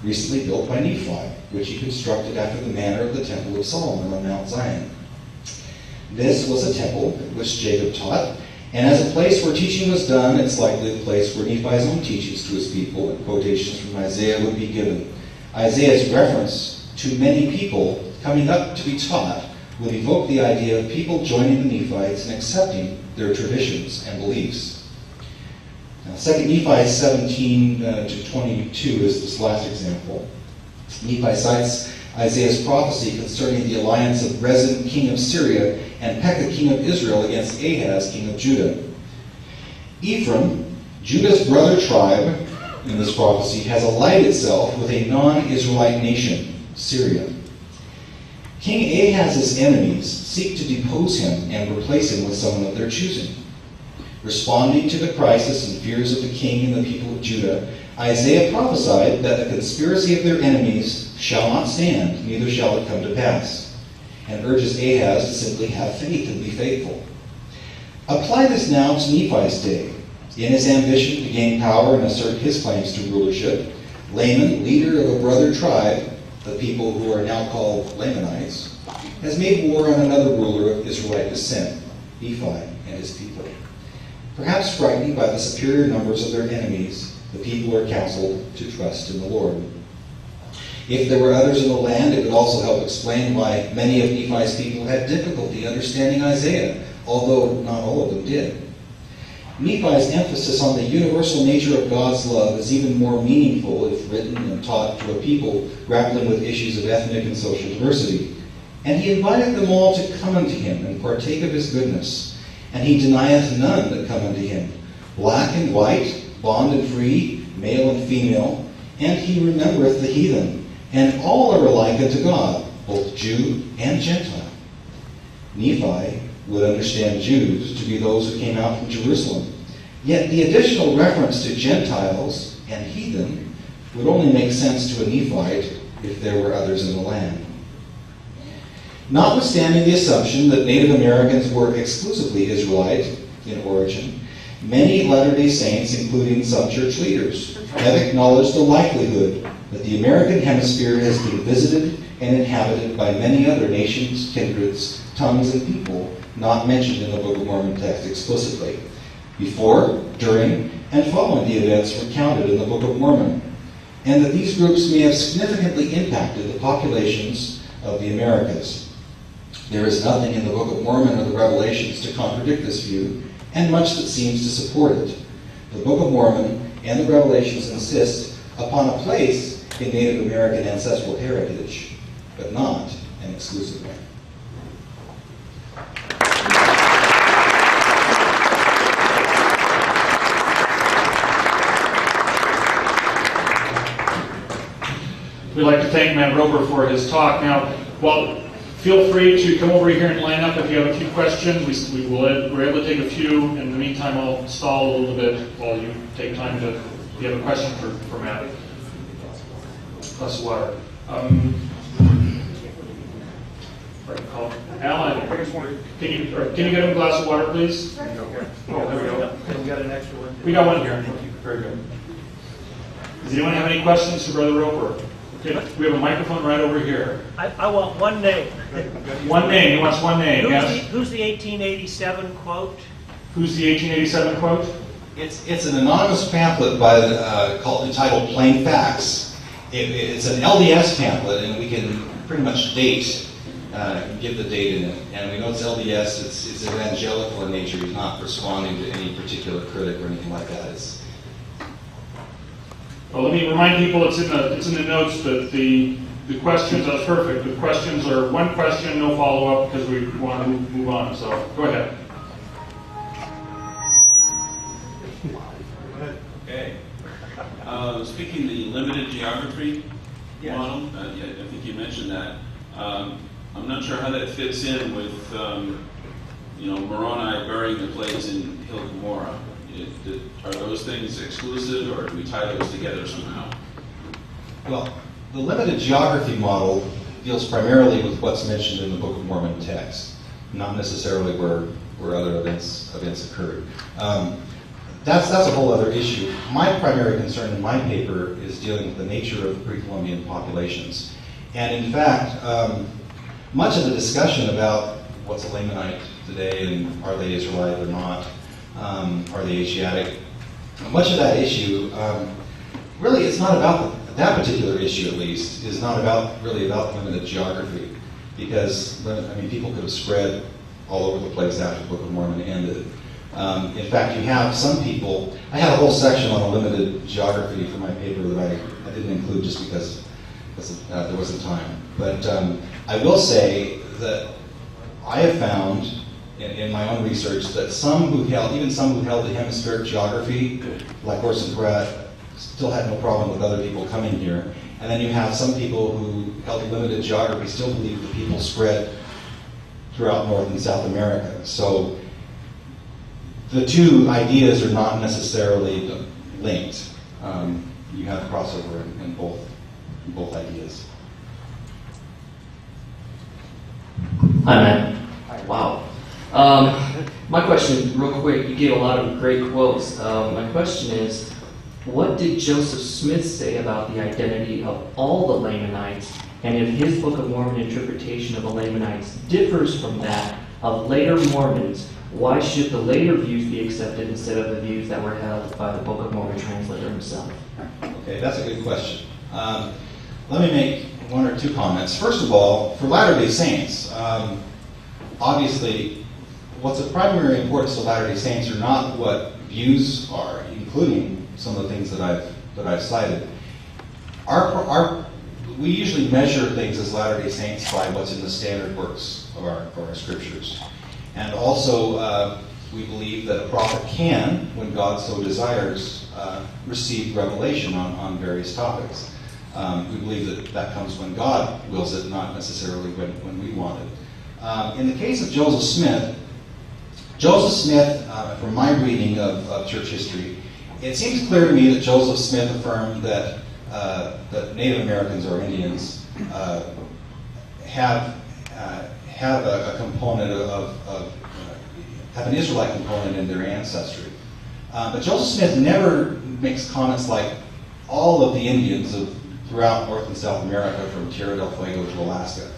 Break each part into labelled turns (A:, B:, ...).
A: recently built by Nephi, which he constructed after the manner of the Temple of Solomon on Mount Zion. This was a temple which Jacob taught, and as a place where teaching was done, it's likely the place where Nephi's own teachings to his people and quotations from Isaiah would be given. Isaiah's reference to many people coming up to be taught would evoke the idea of people joining the Nephites and accepting their traditions and beliefs. Now, 2 Nephi 17 to 22 is this last example. Nephi cites Isaiah's prophecy concerning the alliance of Rezin, king of Syria, and Pekah, king of Israel, against Ahaz, king of Judah. Ephraim, Judah's brother tribe, in this prophecy, has allied itself with a non-Israelite nation, Syria. King Ahaz's enemies seek to depose him and replace him with someone of their choosing. Responding to the crisis and fears of the king and the people of Judah, Isaiah prophesied that the conspiracy of their enemies shall not stand, neither shall it come to pass, and urges Ahaz to simply have faith and be faithful. Apply this now to Nephi's day. In his ambition to gain power and assert his claims to rulership, Laman, leader of a brother tribe, the people who are now called Lamanites, has made war on another ruler of Israelite descent, Nephi and his people. Perhaps frightened by the superior numbers of their enemies, the people are counseled to trust in the Lord. If there were others in the land, it would also help explain why many of Nephi's people had difficulty understanding Isaiah, although not all of them did. Nephi's emphasis on the universal nature of God's love is even more meaningful if written and taught to a people grappling with issues of ethnic and social diversity. And he invited them all to come unto him and partake of his goodness. And he denieth none that come unto him, black and white, bond and free, male and female, and he remembereth the heathen, and all are alike unto God, both Jew and Gentile. Nephi would understand Jews to be those who came out from Jerusalem. Yet the additional reference to Gentiles and heathen would only make sense to a Nephite if there were others in the land. Notwithstanding the assumption that Native Americans were exclusively Israelite in origin, many Latter-day Saints, including some church leaders, have acknowledged the likelihood that the American hemisphere has been visited and inhabited by many other nations, kindreds, tongues, and people not mentioned in the Book of Mormon text explicitly, before, during, and following the events recounted in the Book of Mormon, and that these groups may have significantly impacted the populations of the Americas. There is nothing in the Book of Mormon or the Revelations to contradict this view, and much that seems to support it. The Book of Mormon and the Revelations insist upon a place in Native American ancestral heritage, but not an exclusive one.
B: We'd like to thank Matt Roper for his talk. Now, feel free to come over here and line up if you have a few questions. We're able to take a few. In the meantime, I'll stall a little bit while you take time to, if you have a question for Matt. Glass of water. Alan, can you get him a glass of water, please? Oh, there we go.
C: We got an extra one.
B: We got one here. Very good. Does anyone have any questions for Brother Roper? Okay, we have a microphone right over here.
C: I want one name.
B: One name. He wants one name. Yes.
C: Who's the 1887 quote?
B: Who's the 1887 quote?
A: It's an anonymous pamphlet entitled Plain Facts. It's an LDS pamphlet, and we can pretty much give the date in it. And we know it's LDS. It's evangelical in nature. He's not responding to any particular critic or anything like that.
B: Well, let me remind people it's in the notes, but the questions, that's perfect. The questions are one question, no follow-up, because we want to move on. So go ahead.
D: Okay. Speaking of the limited geography model, I think you mentioned that. I'm not sure how that fits in with, Moroni burying the plates in Hill Gomorrah. Are those things exclusive, or do we tie those together somehow?
A: Well, the limited geography model deals primarily with what's mentioned in the Book of Mormon text, not necessarily where other events occurred. that's a whole other issue. My primary concern in my paper is dealing with the nature of pre-Columbian populations. And in fact, much of the discussion about what's a Lamanite today and are they Israelite or not, are they Asiatic, much of that issue, really it's not about, that particular issue at least, is not really about limited geography. Because, I mean, people could have spread all over the place after the Book of Mormon ended. In fact, you have some people, I had a whole section on a limited geography for my paper that I didn't include just because there wasn't time. But I will say that I have found in my own research that even some who held the hemispheric geography, like Orson Pratt, still had no problem with other people coming here. And then you have some people who held limited geography still believe that people spread throughout North and South America. So the two ideas are not necessarily linked. You have crossover in both ideas.
E: Hi, Matt. Hi. Wow. My question, real quick, you gave a lot of great quotes. My question is, what did Joseph Smith say about the identity of all the Lamanites, and if his Book of Mormon interpretation of the Lamanites differs from that of later Mormons, why should the later views be accepted instead of the views that were held by the Book of Mormon translator himself?
A: Okay, that's a good question. Let me make one or two comments. First of all, for Latter-day Saints, obviously, what's of primary importance to Latter-day Saints are not what views are, including some of the things that I've cited. We usually measure things as Latter-day Saints by what's in the standard works of our scriptures. And also, we believe that a prophet can, when God so desires, receive revelation on various topics. We believe that comes when God wills it, not necessarily when we want it. In the case of Joseph Smith, from my reading of church history, it seems clear to me that Joseph Smith affirmed that Native Americans or Indians have a component have an Israelite component in their ancestry. But Joseph Smith never makes comments like all of the Indians throughout North and South America, from Tierra del Fuego to Alaska.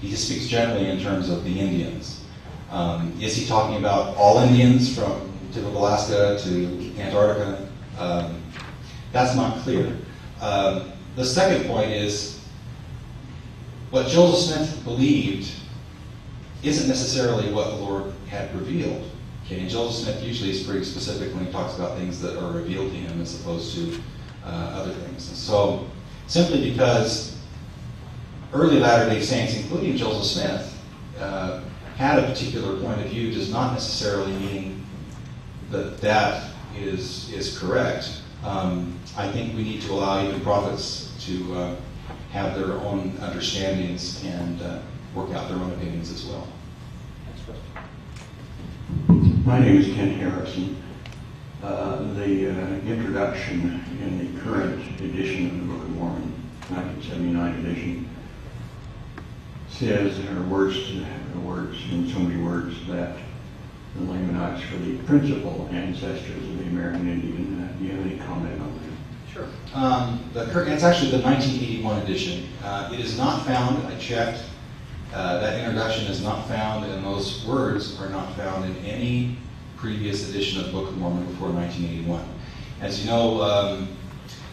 A: He just speaks generally in terms of the Indians. Is he talking about all Indians from tip of Alaska to Antarctica? That's not clear. The second point is, what Joseph Smith believed isn't necessarily what the Lord had revealed. Okay, and Joseph Smith usually is pretty specific when he talks about things that are revealed to him as opposed to other things. And so, simply because early Latter-day Saints, including Joseph Smith, had a particular point of view does not necessarily mean that is correct. I think we need to allow even prophets to have their own understandings and work out their own opinions as well.
F: My name is Ken Harrison. The introduction in the current edition of the Book of Mormon, 1979 edition, says, or words in so many words, that the Lamanites are the principal ancestors of the American Indian. Do you have any comment on that?
A: Sure. It's actually the 1981 edition. It is not found, I checked, that introduction is not found, and those words are not found in any previous edition of the Book of Mormon before 1981. As you know,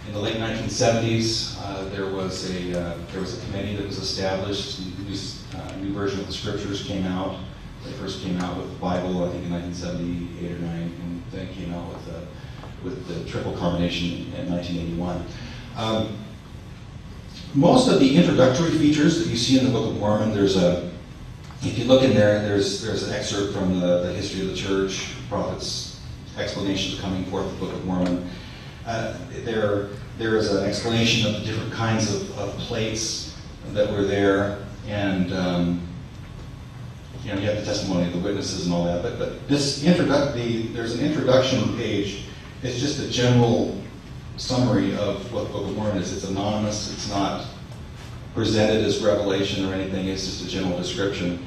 A: in the late 1970s, there was a committee that was established. A new version of the scriptures came out. They first came out with the Bible, I think, in 1978 or 9, and then came out with the triple combination in 1981. Most of the introductory features that you see in the Book of Mormon, if you look in there's an excerpt from the history of the church, prophets' explanations coming forth of the Book of Mormon. There is an explanation of the different kinds of plates that were there, and you have the testimony of the witnesses and all that. But there's an introduction page. It's just a general summary of what the Book of Mormon is. It's anonymous. It's not presented as revelation or anything. It's just a general description.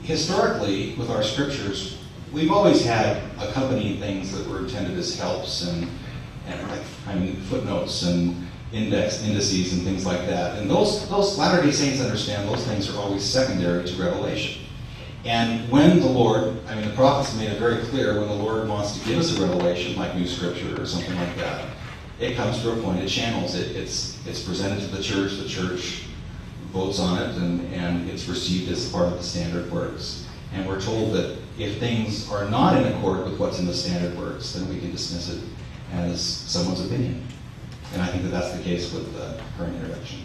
A: Historically, with our scriptures, we've always had accompanying things that were intended as helps and footnotes and indices and things like that. And those Latter-day Saints understand those things are always secondary to revelation. And when the Lord, the prophets made it very clear, when the Lord wants to give us a revelation, like new scripture or something like that, it comes through appointed channels. It's presented to the church votes on it, and it's received as part of the standard works. And we're told that if things are not in accord with what's in the standard works, then we can dismiss it as someone's opinion. And I think that that's the case with the current intervention.